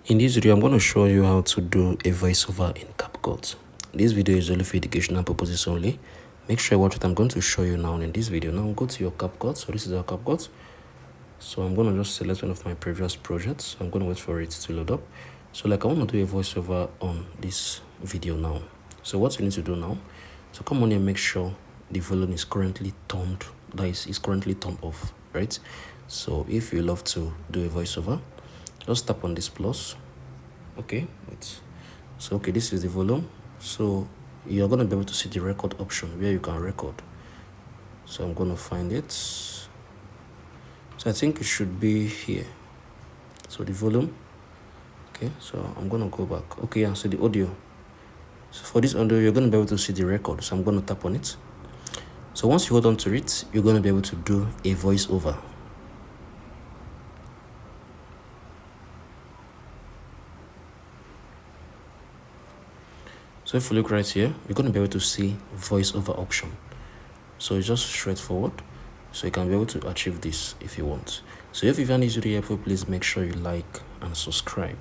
In this video, I'm going to show you how to do a voiceover in CapCut. This video is only for educational purposes only. Make sure you watch what I'm going to show you now in this video. Now go to your CapCut. So this is our CapCut. So I'm going to just select one of my previous projects. I'm going to wait for it to load up. So like I want to do a voiceover on this video now. So what you need to do now, so come on here, make sure the volume is currently turned, that is currently turned off, right? So if you love to do a voiceover, just tap on this plus. Okay, wait. So okay, this is the volume. So you're going to be able to see the record option where you can record. So I'm going to find it. So I think it should be here. So the volume. Okay, so I'm going to go back. Okay, yeah, so the audio. So for this audio, you're going to be able to see the record. So I'm going to tap on it. So once you hold on to it, you're going to be able to do a voiceover. So if you look right here, you're going to be able to see voiceover option. So it's just straightforward. So you can be able to achieve this if you want. So if you find this video helpful, please make sure you like and subscribe.